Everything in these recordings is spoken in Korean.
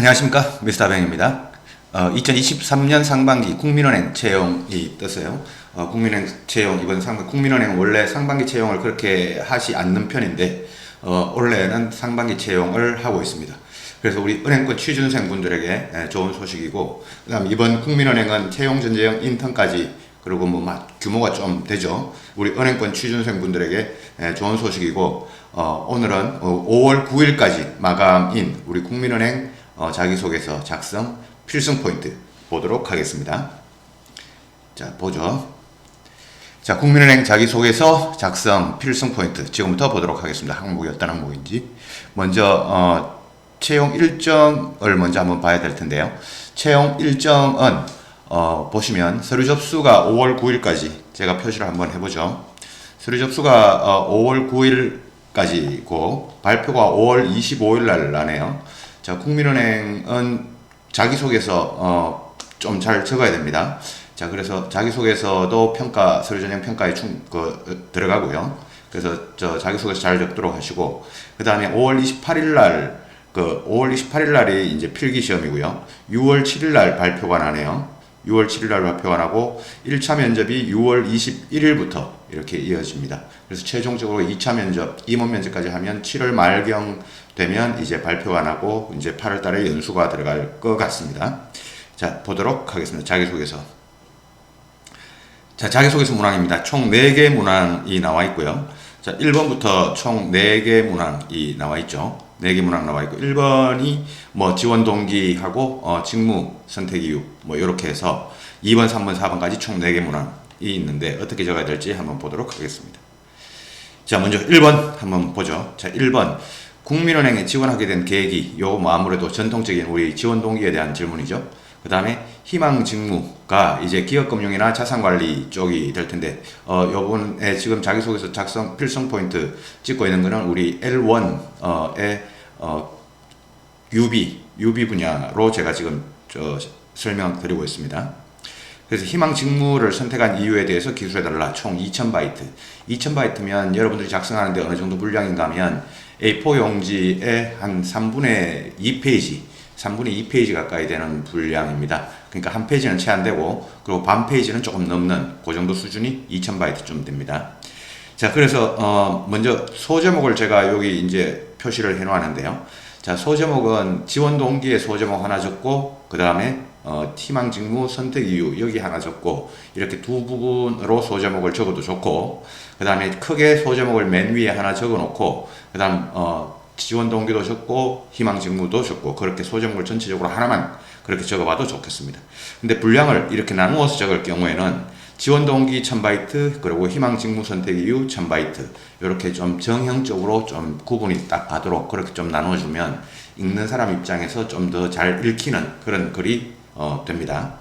안녕하십니까, 미스터 뱅입니다. 2023년 상반기 국민은행 채용이 떴어요. 국민은행 채용, 이번 국민은행은 원래 상반기 채용을 그렇게 하지 않는 편인데 올해는 상반기 채용을 하고 있습니다. 그래서 우리 은행권 취준생 분들에게 좋은 소식이고, 그다음 이번 국민은행은 채용 전제형 인턴까지, 그리고 규모가 좀 되죠. 우리 은행권 취준생 분들에게 좋은 소식이고, 오늘은 5월 9일까지 마감인 우리 국민은행 자기소개서 작성 필승 포인트 보도록 하겠습니다. 자, 보죠. 자, 국민은행 자기소개서 작성 필승 포인트 지금부터 보도록 하겠습니다. 항목이 어떤 항목인지. 먼저 채용 일정을 먼저 한번 봐야 될 텐데요. 채용 일정은 보시면 서류 접수가 5월 9일까지 제가 표시를 한번 해보죠. 서류 접수가 5월 9일까지고 발표가 5월 25일 날 나네요. 자, 국민은행은 자기소개서 좀 잘 적어야 됩니다. 자, 그래서 자기소개서도 서류 전형 평가에 들어가고요. 그래서 자기소개서 잘 적도록 하시고, 그 다음에 5월 28일 날 5월 28일 날이 이제 필기 시험이고요. 6월 7일 날 발표가 나네요. 6월 7일 날 발표가 나고 1차 면접이 6월 21일부터 이렇게 이어집니다. 그래서 최종적으로 2차 면접, 임원 면접까지 하면 7월 말경 되면 이제 발표가 나고 이제 8월 달에 연수가 들어갈 것 같습니다. 자, 보도록 하겠습니다. 자기소개서. 자, 자기소개서 문항입니다. 총 4개 문항이 나와 있고요. 자, 1번부터 총 4개 문항이 나와 있죠. 4개 문항 나와 있고, 1번이 지원 동기하고 직무 선택 이유 이렇게 해서 2번, 3번, 4번까지 총 4개 문항이 있는데 어떻게 적어야 될지 한번 보도록 하겠습니다. 자, 먼저 1번 한번 보죠. 자, 1번 국민은행에 지원하게 된 계획이 아무래도 전통적인 우리 지원 동기에 대한 질문이죠. 그 다음에 희망 직무가 이제 기업금융이나 자산관리 쪽이 될 텐데, 요번에 지금 자기소개서 작성 필승 포인트 찍고 있는 거는 우리 L1의 UB 분야로 제가 지금 설명드리고 있습니다. 그래서 희망 직무를 선택한 이유에 대해서 기술해달라. 총 2000바이트. 2000바이트면 여러분들이 작성하는데 어느 정도 분량인가 하면 A4 용지의 한 3분의 2페이지 가까이 되는 분량입니다. 그러니까 한 페이지는 채 안 되고, 그리고 반 페이지는 조금 넘는 그 정도 수준이 2000바이트쯤 됩니다. 자, 그래서 먼저 소제목을 제가 여기 이제 표시를 해 놓았는데요. 자, 소제목은 지원 동기의 소제목 하나 적고, 그 다음에 희망 직무 선택 이유 여기 하나 적고, 이렇게 두 부분으로 소제목을 적어도 좋고, 그 다음에 크게 소제목을 맨 위에 하나 적어 놓고, 그 다음 지원 동기도 적고 희망 직무도 적고, 그렇게 소제목을 전체적으로 하나만 그렇게 적어봐도 좋겠습니다. 근데 분량을 이렇게 나누어서 적을 경우에는 지원 동기 1000바이트, 그리고 희망 직무 선택 이유 1000바이트, 이렇게 좀 정형적으로 좀 구분이 딱 가도록 그렇게 좀 나눠주면 읽는 사람 입장에서 좀 더 잘 읽히는 그런 글이 됩니다.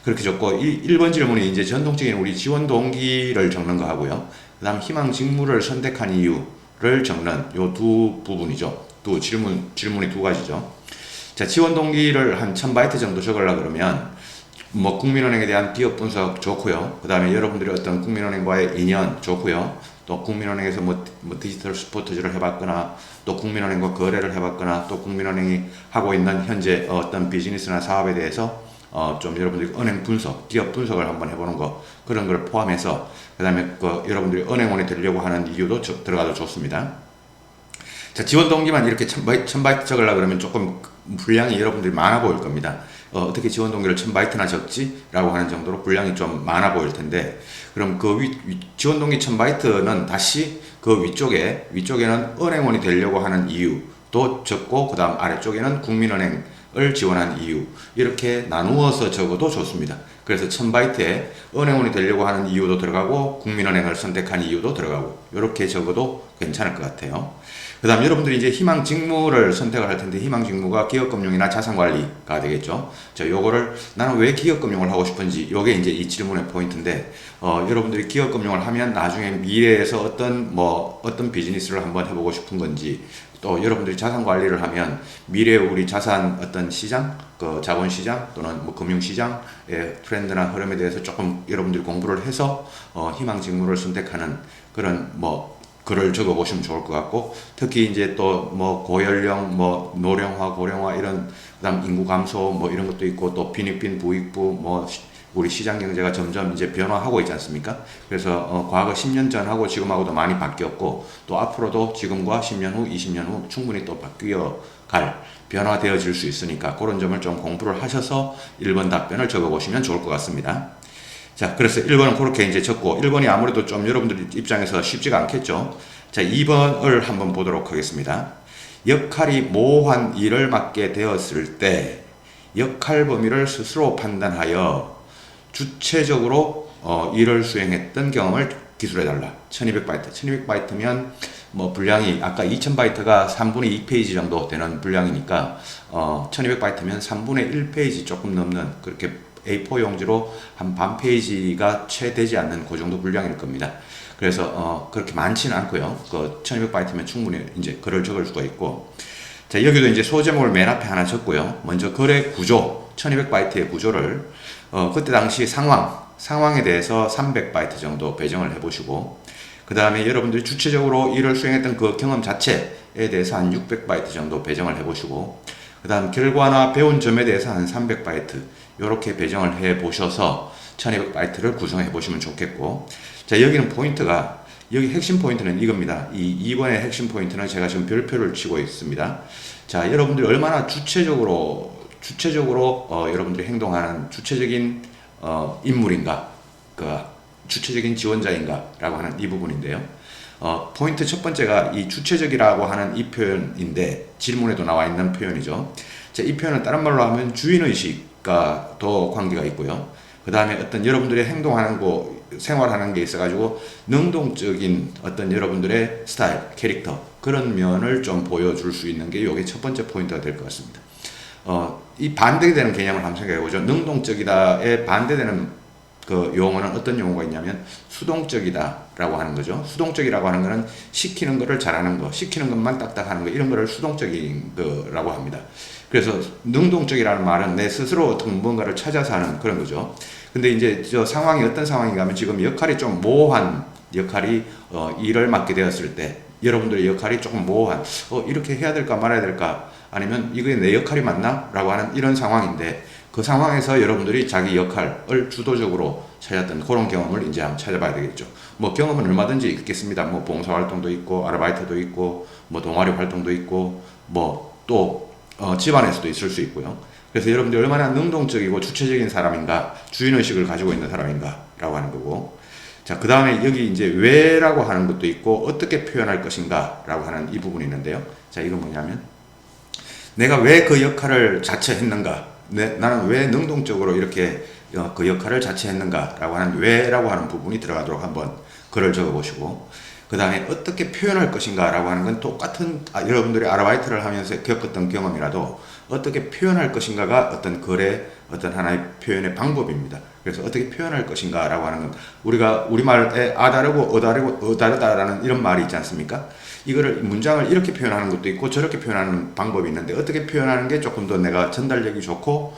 그렇게 적고, 1번 질문이 이제 전통적인 우리 지원 동기를 적는 거 하고요. 그 다음 희망 직무를 선택한 이유를 적는 요 두 부분이죠. 또 질문이 두 가지죠. 자, 지원 동기를 한 1000바이트 정도 적으려고 그러면 국민은행에 대한 기업 분석 좋고요. 그 다음에 여러분들이 어떤 국민은행과의 인연 좋고요. 또 국민은행에서 디지털 스포츠를 해봤거나, 또 국민은행과 거래를 해봤거나, 또 국민은행이 하고 있는 현재 어떤 비즈니스나 사업에 대해서 좀 여러분들이 은행 분석, 기업 분석을 한번 해보는 거, 그런 걸 포함해서, 그 다음에 여러분들이 은행원이 되려고 하는 이유도 들어가도 좋습니다. 자, 지원 동기만 이렇게 1000바이트 적으려고 그러면 조금 분량이 여러분들이 많아 보일 겁니다. 어떻게 지원 동기를 1000바이트나 적지? 라고 하는 정도로 분량이 좀 많아 보일 텐데, 그럼 지원 동기 1000바이트는 다시 그 위쪽에는 은행원이 되려고 하는 이유도 적고, 그 다음 아래쪽에는 국민은행을 지원한 이유, 이렇게 나누어서 적어도 좋습니다. 그래서 1000바이트에 은행원이 되려고 하는 이유도 들어가고, 국민은행을 선택한 이유도 들어가고, 이렇게 적어도 괜찮을 것 같아요. 그 다음 여러분들이 이제 희망 직무를 선택을 할 텐데, 희망 직무가 기업금융이나 자산관리가 되겠죠. 자, 요거를 나는 왜 기업금융을 하고 싶은지, 요게 이제 이 질문의 포인트인데, 여러분들이 기업금융을 하면 나중에 미래에서 어떤 비즈니스를 한번 해보고 싶은 건지, 또 여러분들이 자산관리를 하면 미래에 우리 자산 어떤 시장, 자본시장 또는 금융시장의 트렌드나 흐름에 대해서 조금 여러분들이 공부를 해서 희망 직무를 선택하는 그런 글을 적어 보시면 좋을 것 같고, 특히 이제 또 뭐 고연령, 뭐 노령화, 고령화 이런, 그다음 인구 감소 뭐 이런 것도 있고, 또 빈익빈 부익부, 뭐 우리 시장 경제가 점점 이제 변화하고 있지 않습니까? 그래서 과거 10년 전하고 지금하고도 많이 바뀌었고, 또 앞으로도 지금과 10년 후, 20년 후 충분히 또 바뀌어 갈, 변화되어질 수 있으니까 그런 점을 좀 공부를 하셔서 1번 답변을 적어 보시면 좋을 것 같습니다. 자, 그래서 1번은 그렇게 이제 적고, 1번이 아무래도 좀 여러분들 입장에서 쉽지가 않겠죠. 자, 2번을 한번 보도록 하겠습니다. 역할이 모호한 일을 맡게 되었을 때 역할 범위를 스스로 판단하여 주체적으로 일을 수행했던 경험을 기술해달라. 1200바이트. 1200바이트면 뭐 분량이 아까 2000바이트가 3분의 2페이지 정도 되는 분량이니까 1200바이트면 3분의 1페이지 조금 넘는, 그렇게 A4 용지로 한 반 페이지가 채 되지 않는 그 정도 분량일 겁니다. 그래서 그렇게 많지는 않고요. 그 1200바이트면 충분히 이제 글을 적을 수가 있고, 자, 여기도 이제 소제목을 맨 앞에 하나 적고요. 먼저 글의 구조, 1200바이트의 구조를 그때 당시 상황에 대해서 300바이트 정도 배정을 해보시고, 그 다음에 여러분들이 주체적으로 일을 수행했던 그 경험 자체에 대해서 한 600바이트 정도 배정을 해보시고, 그 다음 결과나 배운 점에 대해서 한 300바이트 이렇게 배정을 해보셔서 1200바이트를 구성해 보시면 좋겠고, 자, 여기는 포인트가, 여기 핵심 포인트는 이겁니다. 이 2번의 핵심 포인트는 제가 지금 별표를 치고 있습니다. 자, 여러분들이 얼마나 주체적으로 여러분들이 행동하는 주체적인 인물인가, 그 주체적인 지원자인가 라고 하는 이 부분인데요. 포인트 첫 번째가 이 주체적이라고 하는 이 표현인데, 질문에도 나와 있는 표현이죠. 자, 이 표현은 다른 말로 하면 주인의식과 더 관계가 있고요. 그 다음에 어떤 여러분들의 행동하는 거, 생활하는 게 있어가지고 능동적인 어떤 여러분들의 스타일, 캐릭터, 그런 면을 좀 보여줄 수 있는 게 이게 첫 번째 포인트가 될 것 같습니다. 이 반대되는 개념을 한번 생각해 보죠. 능동적이다에 반대되는 그 용어는 어떤 용어가 있냐면 수동적이다라고 하는 거죠. 수동적이라고 하는 거는 시키는 거를 잘하는 거, 시키는 것만 딱딱 하는 거, 이런 거를 수동적인 거라고 합니다. 그래서 능동적이라는 말은 내 스스로 어떤 뭔가를 찾아서 하는 그런 거죠. 근데 이제 저 상황이 어떤 상황인가 하면, 지금 역할이 좀 모호한 역할이 일을 맡게 되었을 때, 여러분들의 역할이 조금 모호한, 이렇게 해야 될까 말아야 될까, 아니면 이게 내 역할이 맞나? 라고 하는 이런 상황인데, 그 상황에서 여러분들이 자기 역할을 주도적으로 찾았던 그런 경험을 이제 한번 찾아봐야 되겠죠. 뭐 경험은 얼마든지 있겠습니다. 뭐 봉사활동도 있고, 아르바이트도 있고, 뭐 동아리 활동도 있고, 뭐 또 집안에서도 있을 수 있고요. 그래서 여러분들이 얼마나 능동적이고 주체적인 사람인가, 주인의식을 가지고 있는 사람인가 라고 하는 거고, 자, 그 다음에 여기 이제 왜라고 하는 것도 있고, 어떻게 표현할 것인가 라고 하는 이 부분이 있는데요. 자, 이건 뭐냐면, 내가 왜 그 역할을 자처했는가, 나는 왜 능동적으로 이렇게 그 역할을 자처했는가 라고 하는 왜라고 하는 부분이 들어가도록 한번 글을 적어 보시고, 그 다음에 어떻게 표현할 것인가 라고 하는 건 똑같은 여러분들이 아르바이트를 하면서 겪었던 경험이라도 어떻게 표현할 것인가가 어떤 글의 어떤 하나의 표현의 방법입니다. 그래서 어떻게 표현할 것인가 라고 하는 건, 우리가 우리말에 아다르고 어다르다라는 이런 말이 있지 않습니까? 이거를 문장을 이렇게 표현하는 것도 있고 저렇게 표현하는 방법이 있는데, 어떻게 표현하는 게 조금 더 내가 전달력이 좋고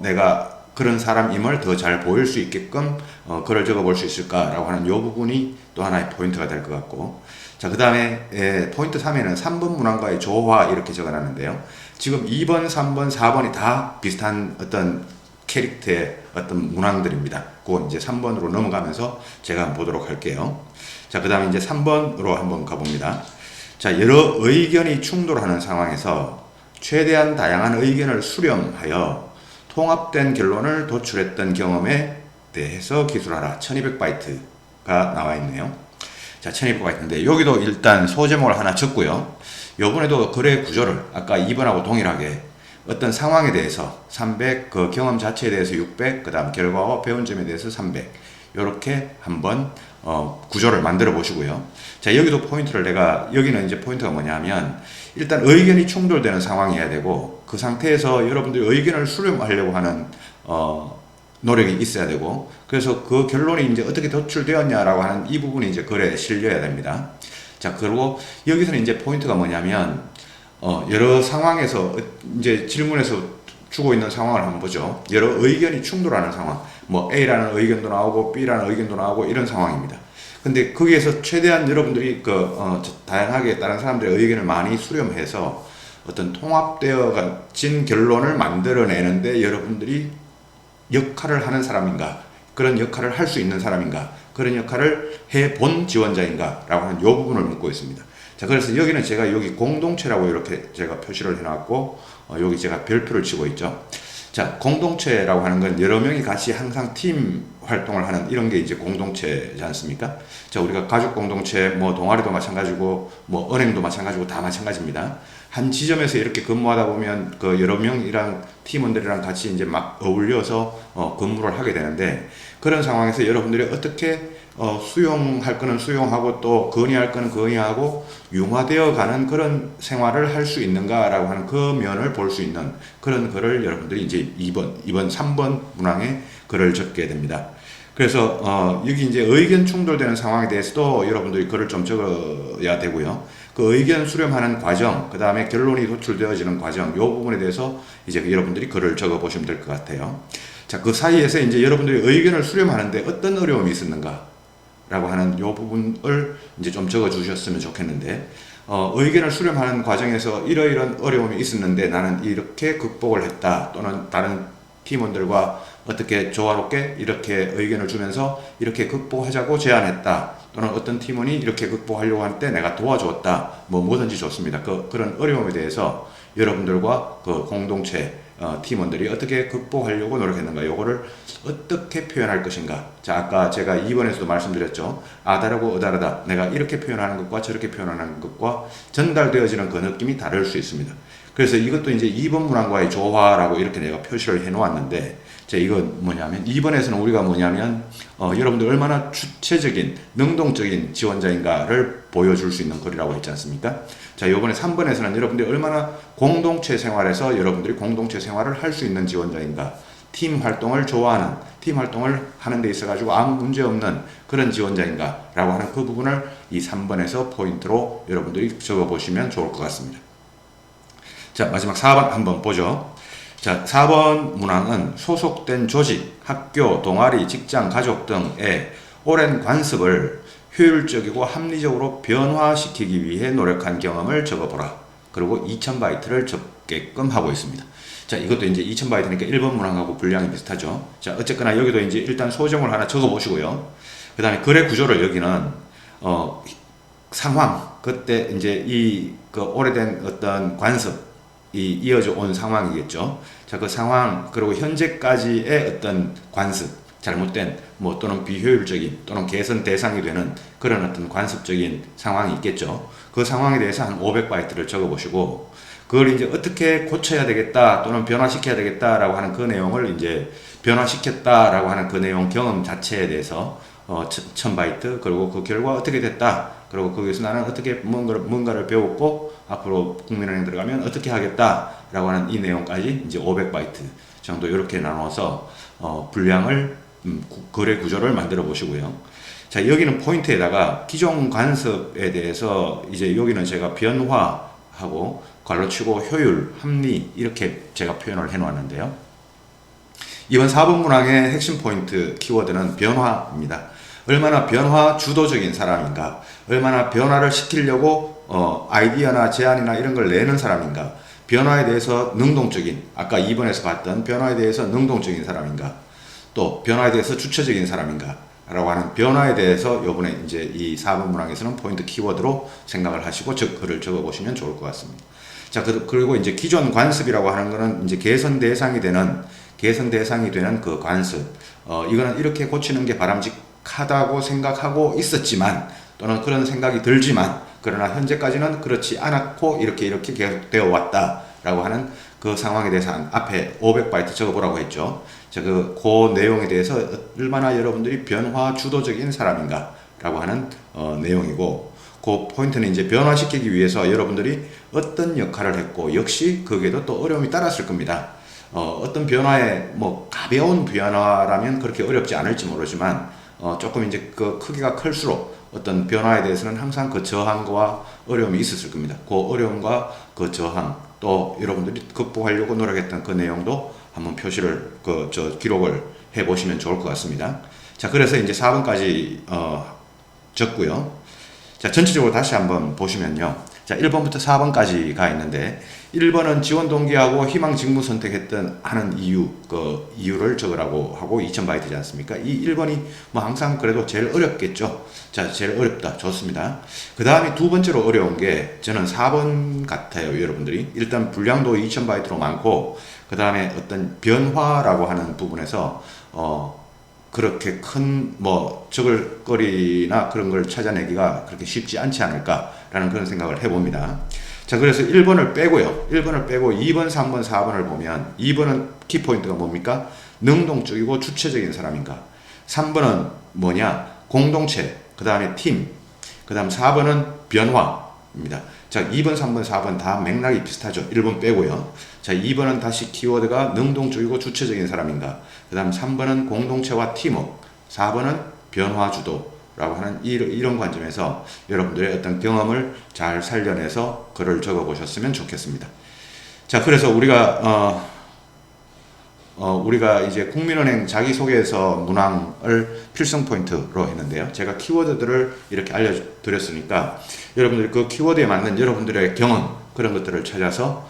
내가 그런 사람임을 더 잘 보일 수 있게끔 글을 적어 볼 수 있을까라고 하는 이 부분이 또 하나의 포인트가 될 것 같고, 자, 그 다음에 포인트 3에는 3번 문항과의 조화 이렇게 적어놨는데요. 지금 2번, 3번, 4번이 다 비슷한 어떤 캐릭터의 어떤 문항들입니다. 그건 이제 3번으로 넘어가면서 제가 한번 보도록 할게요. 자, 그 다음에 이제 3번으로 한번 가봅니다. 자, 여러 의견이 충돌하는 상황에서 최대한 다양한 의견을 수렴하여 통합된 결론을 도출했던 경험에 대해서 기술하라. 1200바이트가 나와 있네요. 자, 1200바이트인데 여기도 일단 소제목을 하나 적고요. 요번에도 글의 구조를 아까 2번하고 동일하게 어떤 상황에 대해서 300, 그 경험 자체에 대해서 600, 그 다음 결과와 배운 점에 대해서 300, 이렇게 한번 구조를 만들어 보시고요. 자, 여기도 포인트를 여기는 이제 포인트가 뭐냐면, 일단 의견이 충돌되는 상황이어야 되고, 그 상태에서 여러분들이 의견을 수렴하려고 하는 노력이 있어야 되고, 그래서 그 결론이 이제 어떻게 도출되었냐라고 하는 이 부분이 이제 글에 실려야 됩니다. 자, 그리고 여기서는 이제 포인트가 뭐냐면, 여러 상황에서 이제 질문에서 주고 있는 상황을 한번 보죠. 여러 의견이 충돌하는 상황, 뭐 A라는 의견도 나오고 B라는 의견도 나오고 이런 상황입니다. 근데 거기에서 최대한 여러분들이 다양하게 다른 사람들의 의견을 많이 수렴해서 어떤 통합되어 가진 결론을 만들어내는데 여러분들이 역할을 하는 사람인가, 그런 역할을 할 수 있는 사람인가, 그런 역할을 해본 지원자인가 라고 하는 이 부분을 묻고 있습니다. 자, 그래서 여기는 제가 여기 공동체라고 이렇게 제가 표시를 해놨고, 여기 제가 별표를 치고 있죠. 자, 공동체라고 하는 건 여러 명이 같이 항상 팀 활동을 하는 이런 게 이제 공동체지 않습니까? 자, 우리가 가족 공동체, 뭐 동아리도 마찬가지고, 뭐 은행도 마찬가지고 다 마찬가지입니다. 한 지점에서 이렇게 근무하다 보면 그 여러 명이랑 팀원들이랑 같이 이제 막 어울려서 근무를 하게 되는데, 그런 상황에서 여러분들이 어떻게 수용할 거는 수용하고 또 건의할 거는 건의하고 융화되어 가는 그런 생활을 할 수 있는가라고 하는 그 면을 볼 수 있는 그런 글을 여러분들이 이제 이번 3번 문항에 글을 적게 됩니다. 그래서 여기 이제 의견 충돌되는 상황에 대해서도 여러분들이 글을 좀 적어야 되고요. 그 의견 수렴하는 과정, 그 다음에 결론이 도출되어지는 과정, 이 부분에 대해서 이제 여러분들이 글을 적어 보시면 될 것 같아요. 자, 그 사이에서 이제 여러분들이 의견을 수렴하는데 어떤 어려움이 있었는가? 라고 하는 이 부분을 이제 좀 적어 주셨으면 좋겠는데, 의견을 수렴하는 과정에서 이러이런 어려움이 있었는데 나는 이렇게 극복을 했다, 또는 다른 팀원들과 어떻게 조화롭게 이렇게 의견을 주면서 이렇게 극복하자고 제안했다, 또는 어떤 팀원이 이렇게 극복하려고 할 때 내가 도와주었다, 뭐 뭐든지 좋습니다. 그런 어려움에 대해서 여러분들과 그 공동체 팀원들이 어떻게 극복하려고 노력했는가, 요거를 어떻게 표현할 것인가. 자, 아까 제가 2번에서도 말씀드렸죠. 아다르고 어다르다, 내가 이렇게 표현하는 것과 저렇게 표현하는 것과 전달되어지는 그 느낌이 다를 수 있습니다. 그래서 이것도 이제 2번 문항과의 조화라고 이렇게 내가 표시를 해 놓았는데, 자, 이건 뭐냐면 2번에서는 우리가 뭐냐면 여러분들 얼마나 주체적인 능동적인 지원자인가를 보여줄 수 있는 글이라고 했지 않습니까? 자, 요번에 3번에서는 여러분들이 얼마나 공동체 생활에서 여러분들이 공동체 생활을 할 수 있는 지원자인가, 팀 활동을 좋아하는, 팀 활동을 하는 데 있어 가지고 아무 문제 없는 그런 지원자인가 라고 하는 그 부분을 이 3번에서 포인트로 여러분들이 적어 보시면 좋을 것 같습니다. 자, 마지막 4번 한번 보죠. 자, 4번 문항은 소속된 조직, 학교, 동아리, 직장, 가족 등의 오랜 관습을 효율적이고 합리적으로 변화시키기 위해 노력한 경험을 적어보라. 그리고 2000바이트를 적게끔 하고 있습니다. 자, 이것도 이제 2000바이트니까 1번 문항하고 분량이 비슷하죠. 자, 어쨌거나 여기도 이제 일단 소정을 하나 적어 보시고요. 그 다음에 글의 구조를 여기는, 상황, 그때 이제 그 오래된 어떤 관습, 이어져 온 상황이겠죠. 자, 그 상황, 그리고 현재까지의 어떤 관습, 잘못된, 뭐, 또는 비효율적인, 또는 개선 대상이 되는 그런 어떤 관습적인 상황이 있겠죠. 그 상황에 대해서 한 500바이트를 적어 보시고, 그걸 이제 어떻게 고쳐야 되겠다, 또는 변화시켜야 되겠다라고 하는 그 내용을 이제 변화시켰다라고 하는 그 내용 경험 자체에 대해서 1000바이트, 그리고 그 결과 어떻게 됐다, 그리고 거기서 나는 어떻게 뭔가를 배웠고 앞으로 국민은행 들어가면 어떻게 하겠다라고 하는 이 내용까지 이제 500바이트 정도 이렇게 나눠서 분량을 글의 구조를 만들어 보시고요. 자, 여기는 포인트에다가 기존 관습에 대해서 이제 여기는 제가 변화하고 괄호치고 효율, 합리 이렇게 제가 표현을 해 놓았는데요. 이번 4번 문항의 핵심 포인트 키워드는 변화입니다. 얼마나 변화 주도적인 사람인가, 얼마나 변화를 시키려고 아이디어나 제안이나 이런 걸 내는 사람인가, 변화에 대해서 능동적인, 아까 2번에서 봤던 변화에 대해서 능동적인 사람인가, 또 변화에 대해서 주체적인 사람인가 라고 하는 변화에 대해서 요번에 이제 이 4번 문항에서는 포인트 키워드로 생각을 하시고 글을 적어 보시면 좋을 것 같습니다. 자, 그리고 이제 기존 관습이라고 하는 거는 이제 개선 대상이 되는 그 관습, 이거는 이렇게 고치는 게 바람직하다고 생각하고 있었지만, 또는 그런 생각이 들지만, 그러나 현재까지는 그렇지 않았고 이렇게 계속되어 왔다라고 하는 그 상황에 대해서 앞에 500바이트 적어보라고 했죠. 자, 그 내용에 대해서 얼마나 여러분들이 변화 주도적인 사람인가 라고 하는 내용이고, 그 포인트는 이제 변화시키기 위해서 여러분들이 어떤 역할을 했고, 역시 거기에도 또 어려움이 따랐을 겁니다. 어떤 변화에 뭐 가벼운 변화라면 그렇게 어렵지 않을지 모르지만, 조금 이제 그 크기가 클수록 어떤 변화에 대해서는 항상 그 저항과 어려움이 있었을 겁니다. 그 어려움과 그 저항, 또 여러분들이 극복하려고 노력했던 그 내용도 한번 표시를 기록을 해 보시면 좋을 것 같습니다. 자, 그래서 이제 4번까지 적고요. 자, 전체적으로 다시 한번 보시면요. 자, 1번부터 4번까지가 있는데 1번은 지원 동기하고 희망 직무 선택했던 하는 이유, 그 이유를 적으라고 하고 2000바이트지 않습니까? 이 1번이 뭐 항상 그래도 제일 어렵겠죠. 자, 제일 어렵다. 좋습니다. 그 다음에 두 번째로 어려운 게 저는 4번 같아요, 여러분들이. 일단 분량도 2000바이트로 많고 그 다음에 어떤 변화라고 하는 부분에서 그렇게 큰 뭐 적을 거리나 그런 걸 찾아내기가 그렇게 쉽지 않지 않을까라는 그런 생각을 해봅니다. 자, 그래서 1번을 빼고요. 1번을 빼고 2번, 3번, 4번을 보면 2번은 키포인트가 뭡니까? 능동적이고 주체적인 사람인가. 3번은 뭐냐? 공동체, 그 다음에 팀, 그 다음 4번은 변화입니다. 자, 2번, 3번, 4번 다 맥락이 비슷하죠. 1번 빼고요. 자, 2번은 다시 키워드가 능동적이고 주체적인 사람인가. 그 다음 3번은 공동체와 팀워크, 4번은 변화주도라고 하는 이런 관점에서 여러분들의 어떤 경험을 잘 살려내서 글을 적어 보셨으면 좋겠습니다. 자, 그래서 우리가 이제 국민은행 자기소개서 문항을 필승 포인트로 했는데요. 제가 키워드들을 이렇게 알려드렸으니까 여러분들이 그 키워드에 맞는 여러분들의 경험 그런 것들을 찾아서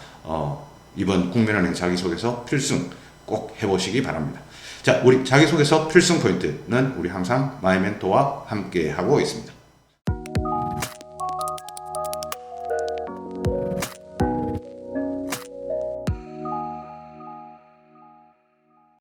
이번 국민은행 자기소개서 필승 꼭 해보시기 바랍니다. 자, 우리 자기소개서 필승 포인트는 우리 항상 마이멘토와 함께 하고 있습니다.